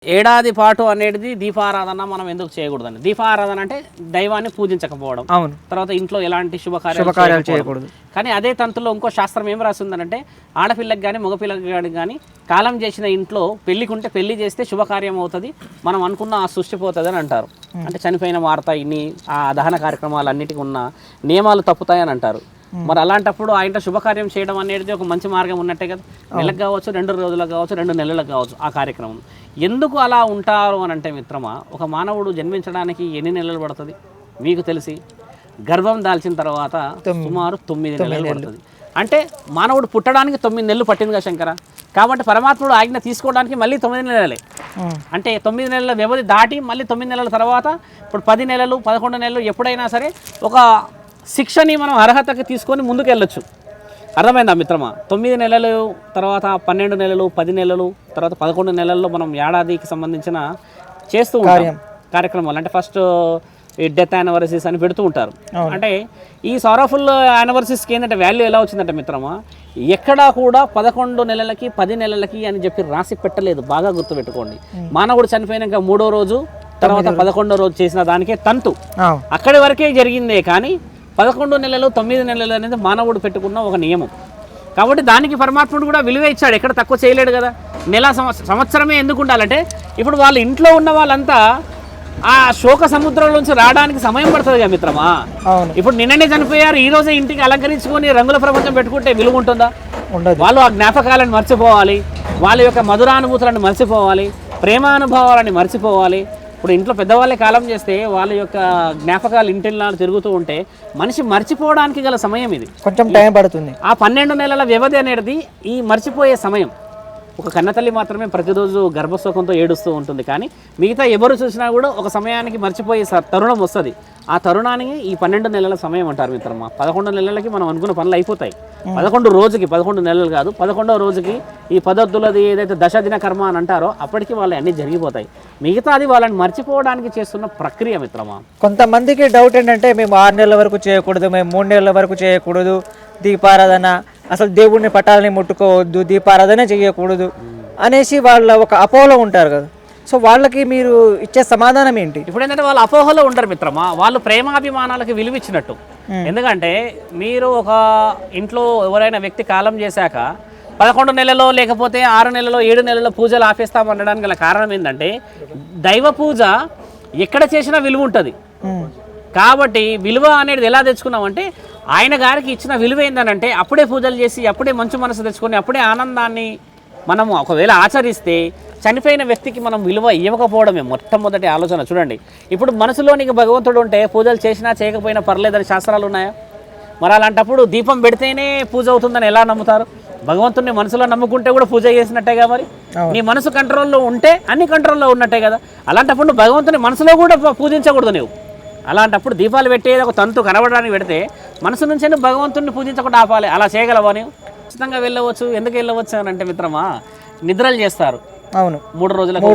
ఏడాది పాటు అనేది దీపారాధన మనం ఎందుకు చేయకూడదండి? దీపారాధన అంటే దైవాన్ని పూజించకపోవడం, అవును. తర్వాత ఇంట్లో ఎలాంటి శుభకార్యాలు చేయకూడదు. కానీ అదే తంతులో ఇంకో శాస్త్రం ఏం రాసిందనంటే, ఆడపిల్లకి కానీ మగపిల్లకి కానీ కాలం చేసిన ఇంట్లో పెళ్లికుంటే పెళ్లి చేస్తే శుభకార్యం అవుతుంది, మనం అనుకున్న ఆ సృష్టి పోతుంది అని అంటారు. అంటే చనిపోయిన వార్త ఇన్ని ఆ దహన కార్యక్రమాలన్నిటికీ ఉన్న నియమాలు తప్పుతాయని అంటారు. మరి అలాంటప్పుడు ఆ ఇంట్లో శుభకార్యం చేయడం అనేది ఒక మంచి మార్గం ఉన్నట్టే కదా. నెలకు కావచ్చు, 2 రోజులకు కావచ్చు, 2 నెలలకు కావచ్చు ఆ కార్యక్రమం. ఎందుకు అలా ఉంటారు అని అంటే మిత్రమా, ఒక మానవుడు జన్మించడానికి ఎన్ని నెలలు పడుతుంది మీకు తెలిసి? గర్భం దాల్చిన తర్వాత సుమారు 9 నెలలు పడుతుంది. అంటే మానవుడు పుట్టడానికి 9 నెలలు పట్టిందిగా శంకర. కాబట్టి పరమాత్ముడు ఆజ్ఞ తీసుకోవడానికి మళ్ళీ 9 నెలలే. అంటే 9 నెలల వ్యవధి దాటి మళ్ళీ 9 నెలల తర్వాత ఇప్పుడు 10 నెలలు 11 నెలలు ఎప్పుడైనా సరే ఒక శిక్షని మనం అర్హతకి తీసుకొని ముందుకు వెళ్ళొచ్చు. అర్థమైందా మిత్రమా? 9 నెలలు తర్వాత 12 నెలలు 10 నెలలు తర్వాత 11 నెలల్లో మనం ఏడాదికి సంబంధించిన చేస్తూ ఉంటాం కార్యక్రమాలు. అంటే ఫస్ట్ ఈ డెత్ యానివర్సరీస్ అని పెడుతూ ఉంటారు. అంటే ఈ సారఫుల్ యానివర్సరీస్కి ఏంటంటే వాల్యూ ఎలా వచ్చిందంటే మిత్రమా, ఎక్కడా కూడా 11 నెలలకి 10 నెలలకి అని చెప్పి రాసి పెట్టలేదు. బాగా గుర్తుపెట్టుకోండి. మానవుడు చనిపోయినాక 3వ రోజు తర్వాత 11వ రోజు చేసిన దానికే తంతు అక్కడి వరకే జరిగిందే. కానీ 11 నెలలు 9 నెలలు అనేది మానవుడు పెట్టుకున్న ఒక నియమం. కాబట్టి దానికి పరమాత్ముడు కూడా విలువ ఇచ్చాడు, ఎక్కడ తక్కువ చేయలేడు కదా. సంవత్సరమే ఎందుకు ఉండాలంటే, ఇప్పుడు వాళ్ళ ఇంట్లో ఉన్న వాళ్ళంతా ఆ శోక సముద్రం నుంచి రావడానికి సమయం పడుతుంది కదా మిత్రమా. ఇప్పుడు నిన్ననే చనిపోయారు, ఈ రోజే ఇంటికి అలంకరించుకొని రంగుల ప్రపంచం పెట్టుకుంటే విలువ ఉంటుందా? వాళ్ళు ఆ జ్ఞాపకాలను మర్చిపోవాలి, వాళ్ళ యొక్క మధురానుభూతులను మర్చిపోవాలి, ప్రేమానుభవాలని మర్చిపోవాలి. ఇప్పుడు ఇంట్లో పెద్దవాళ్ళే కాలం చేస్తే వాళ్ళ యొక్క జ్ఞాపకాలు ఇంటిలో తిరుగుతూ ఉంటే మనిషి మర్చిపోవడానికి గల సమయం ఇది. కొంచెం టైం పడుతుంది. ఆ 12 నెలల వ్యవధి అనేది ఈ మర్చిపోయే సమయం. ఒక కన్నతల్లి మాత్రమే ప్రతిరోజు గర్భశోకంతో ఏడుస్తూ ఉంటుంది. కానీ మిగతా ఎవరు చూసినా కూడా ఒక సమయానికి మర్చిపోయే తరుణం వస్తుంది. ఆ తరుణానికి ఈ 12 నెలల సమయం అంటారు మిత్రమా. 11 నెలలకి మనం అనుకున్న పనులు అయిపోతాయి. 11 రోజుకి 11 నెలలు కాదు, 11వ రోజుకి ఈ పద్ధతులది ఏదైతే దశదిన కర్మ అని అంటారో అప్పటికి వాళ్ళు అన్నీ జరిగిపోతాయి. మిగతాది వాళ్ళని మర్చిపోవడానికి చేస్తున్న ప్రక్రియ మిత్రమా. కొంతమందికి డౌట్ ఏంటంటే, మేము 6 నెలల వరకు చేయకూడదు, మేము 3 నెలల వరకు చేయకూడదు దీపారాధన, అసలు దేవుడిని పటాలని ముట్టుకోవద్దు, దీపారాధన చేయకూడదు అనేసి వాళ్ళ ఒక అపోహలో ఉంటారు కదా. సో వాళ్ళకి మీరు ఇచ్చే సమాధానం ఏంటి? ఇప్పుడు ఏంటంటే వాళ్ళు అపోహలో ఉంటారు మిత్రమా, వాళ్ళు ప్రేమాభిమానాలకు విలువ ఇచ్చినట్టు. ఎందుకంటే మీరు ఒక ఇంట్లో ఎవరైనా వ్యక్తి కాలం చేశాక 11 నెలలో లేకపోతే 6 నెలలో 7 నెలలో పూజలు ఆపేస్తామనడానికి గల కారణం ఏంటంటే, దైవ పూజ ఎక్కడ చేసినా విలువ ఉంటుంది. కాబట్టి విలువ అనేది ఎలా తెచ్చుకున్నామంటే, ఆయన గారికి ఇచ్చిన విలువ ఏంటంటే అప్పుడే పూజలు చేసి అప్పుడే మంచి మనసు తెచ్చుకొని అప్పుడే ఆనందాన్ని మనము ఒకవేళ ఆచరిస్తే చనిపోయిన వ్యక్తికి మనం విలువ ఇవ్వకపోవడమే మొట్టమొదటి ఆలోచన. చూడండి, ఇప్పుడు మనసులోనికి భగవంతుడు ఉంటే పూజలు చేసినా చేయకపోయినా పర్లేదని శాస్త్రాలు ఉన్నాయా? మరి అలాంటప్పుడు దీపం పెడితేనే పూజ అవుతుందని ఎలా నమ్ముతారు? భగవంతుడిని మనసులో నమ్ముకుంటే కూడా పూజ చేసినట్టేగా. మరి నీ మనసు కంట్రోల్లో ఉంటే అన్ని కంట్రోల్లో ఉన్నట్టే కదా. అలాంటప్పుడు నువ్వు భగవంతుని మనసులో కూడా పూజించకూడదు. నువ్వు అలాంటప్పుడు దీపాలు పెట్టేది ఒక తంతు కనబడడానికి పెడితే మనసు నుంచే నువ్వు భగవంతుడిని పూజించకుండా ఆపాలి. అలా చేయగలవా? నువ్వు ఖచ్చితంగా వెళ్ళవచ్చు. ఎందుకు వెళ్ళవచ్చు అని అంటే మిత్రమా, నిద్రలు చేస్తారు. అవును, 3 రోజులకు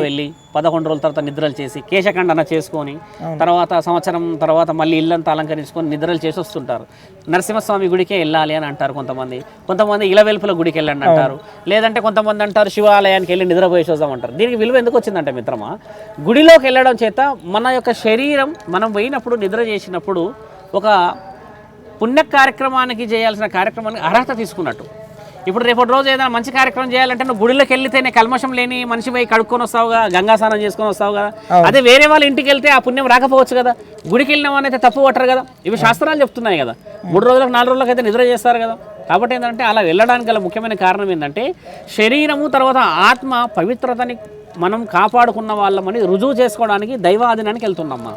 వెళ్ళి 11 రోజుల తర్వాత నిద్రలు చేసి కేశఖండన చేసుకొని తర్వాత సంవత్సరం తర్వాత మళ్ళీ ఇల్లంతా అలంకరించుకొని నిద్రలు చేసి వస్తుంటారు. నరసింహస్వామి గుడికే వెళ్ళాలి అని అంటారు కొంతమంది ఇలవెల్పుల గుడికి వెళ్ళండి అంటారు. లేదంటే కొంతమంది అంటారు శివాలయానికి వెళ్ళి నిద్రపోయేసి వద్దామంటారు. దీనికి విలువ ఎందుకు వచ్చిందంటే మిత్రమా, గుడిలోకి వెళ్ళడం చేత మన యొక్క శరీరం మనం పోయినప్పుడు నిద్ర చేసినప్పుడు ఒక పుణ్య కార్యక్రమానికి చేయాల్సిన కార్యక్రమానికి అర్హత తీసుకున్నట్టు. ఇప్పుడు రేపటి రోజు ఏదైనా మంచి కార్యక్రమం చేయాలంటే నువ్వు గుడిలోకి వెళ్తేనే కల్మషం లేని మనిషి పోయి కడుక్కొని వస్తావుగా, గంగా స్నానం చేసుకొని వస్తావు కదా. అదే వేరే వాళ్ళ ఇంటికి వెళ్తే ఆ పుణ్యం రాకపోవచ్చు కదా. గుడికి వెళ్ళిన వాళ్ళైతే తప్పు పట్టరు కదా. ఇవి శాస్త్రాలు చెప్తున్నాయి కదా. 3 రోజులకు 4 రోజులకు అయితే నిద్ర చేస్తారు కదా. కాబట్టి ఏంటంటే అలా వెళ్ళడానికి గల ముఖ్యమైన కారణం ఏంటంటే, శరీరము తర్వాత ఆత్మ పవిత్రతని మనం కాపాడుకున్న వాళ్ళమని రుజువు చేసుకోవడానికి దైవాధీనానికి వెళ్తున్నామ్మా.